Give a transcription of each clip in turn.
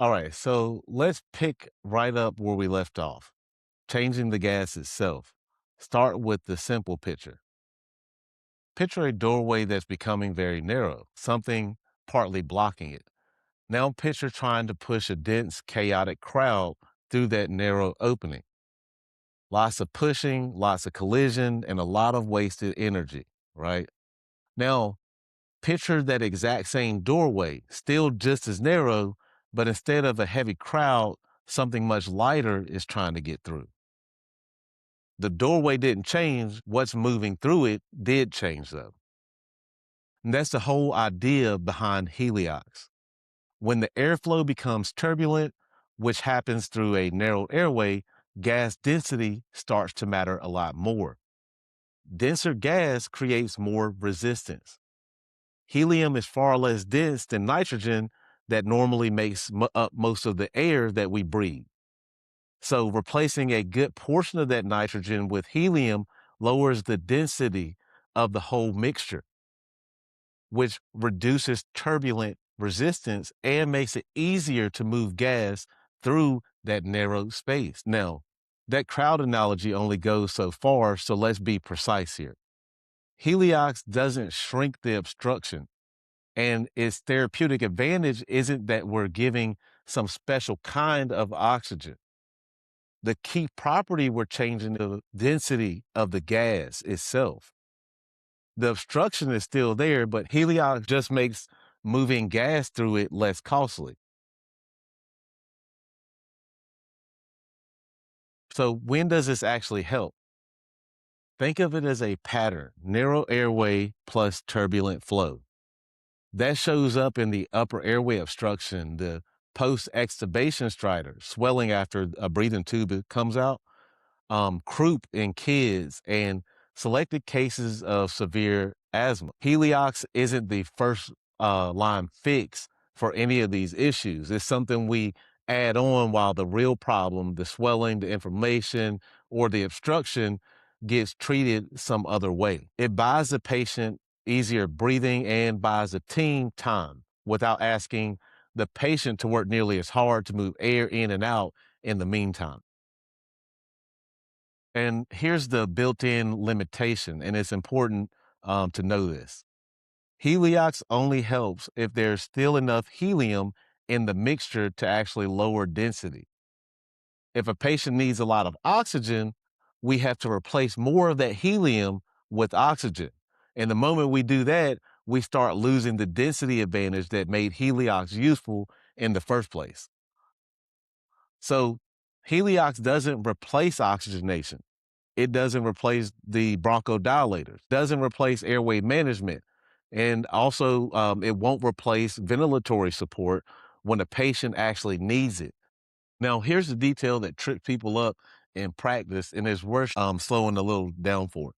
All right, so let's pick right up where we left off, changing the gas itself. Start with the simple picture. Picture a doorway that's becoming very narrow, something partly blocking it. Now picture trying to push a dense, chaotic crowd through that narrow opening. Lots of pushing, lots of collision, and a lot of wasted energy, right? Now, picture that exact same doorway, still just as narrow, but instead of a heavy crowd, something much lighter is trying to get through. The doorway didn't change, what's moving through it did change though. And that's the whole idea behind Heliox. When the airflow becomes turbulent, which happens through a narrow airway, gas density starts to matter a lot more. Denser gas creates more resistance. Helium is far less dense than nitrogen that normally makes up most of the air that we breathe. So replacing a good portion of that nitrogen with helium lowers the density of the whole mixture, which reduces turbulent resistance and makes it easier to move gas through that narrow space. Now, that crowd analogy only goes so far, so let's be precise here. Heliox doesn't shrink the obstruction, and its therapeutic advantage isn't that we're giving some special kind of oxygen. The key property we're changing the density of the gas itself. The obstruction is still there, but Heliox just makes moving gas through it less costly. So when does this actually help? Think of it as a pattern, narrow airway plus turbulent flow. That shows up in the upper airway obstruction, the post-extubation stridor, swelling after a breathing tube comes out, croup in kids, and selected cases of severe asthma. Heliox isn't the first line fix for any of these issues. It's something we add on while the real problem, the swelling, the inflammation, or the obstruction gets treated some other way. It buys the patient easier breathing and buys the team time without asking the patient to work nearly as hard to move air in and out in the meantime. And here's the built-in limitation, and it's important to know this. Heliox only helps if there's still enough helium in the mixture to actually lower density. If a patient needs a lot of oxygen, we have to replace more of that helium with oxygen. And the moment we do that, we start losing the density advantage that made Heliox useful in the first place. So Heliox doesn't replace oxygenation. It doesn't replace the bronchodilators, doesn't replace airway management, and also it won't replace ventilatory support when a patient actually needs it. Now, here's the detail that trips people up in practice, and it's worth slowing a little down for.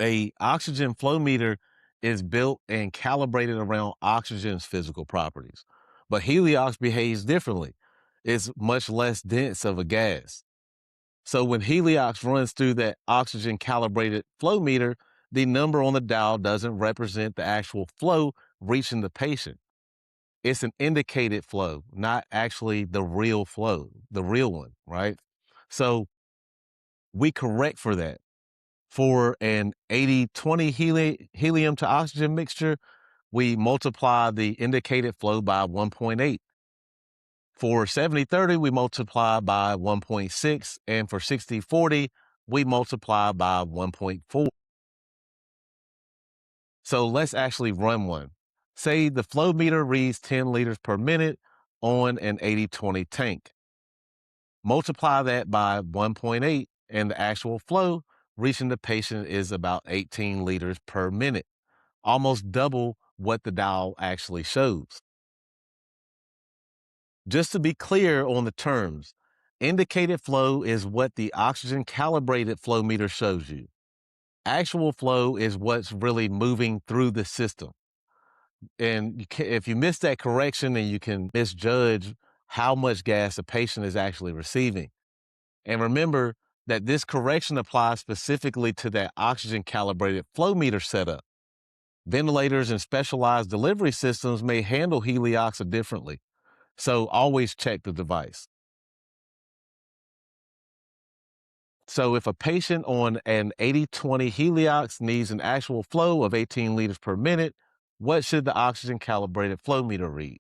A oxygen flow meter is built and calibrated around oxygen's physical properties, but Heliox behaves differently. It's much less dense of a gas. So when Heliox runs through that oxygen calibrated flow meter, the number on the dial doesn't represent the actual flow reaching the patient. It's an indicated flow, not actually the real flow, the real one, right? So we correct for that. For an 80-20 helium to oxygen mixture, we multiply the indicated flow by 1.8. For 70-30, we multiply by 1.6, and for 60-40, we multiply by 1.4. So let's actually run one. Say the flow meter reads 10 liters per minute on an 80-20 tank. Multiply that by 1.8, and the actual flow reaching the patient is about 18 liters per minute, almost double what the dial actually shows. Just to be clear on the terms, indicated flow is what the oxygen calibrated flow meter shows you. Actual flow is what's really moving through the system. And if you miss that correction, then you can misjudge how much gas a patient is actually receiving. And remember that this correction applies specifically to that oxygen calibrated flow meter setup. Ventilators and specialized delivery systems may handle Heliox differently. So always check the device. So if a patient on an 80/20 Heliox needs an actual flow of 18 liters per minute, what should the oxygen calibrated flow meter read?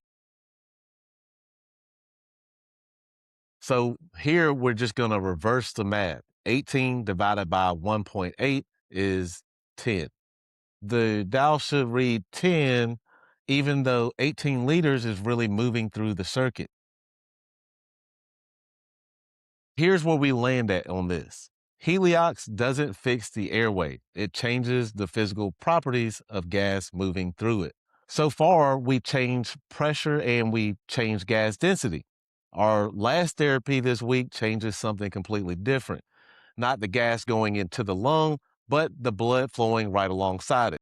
So here we're just going to reverse the math. 18 divided by 1.8 is 10. The dial should read 10, even though 18 liters is really moving through the circuit. Here's where we land at on this. Heliox doesn't fix the airway. It changes the physical properties of gas moving through it. So far, we changed pressure and we changed gas density. Our last therapy this week changes something completely different. Not the gas going into the lung, but the blood flowing right alongside it.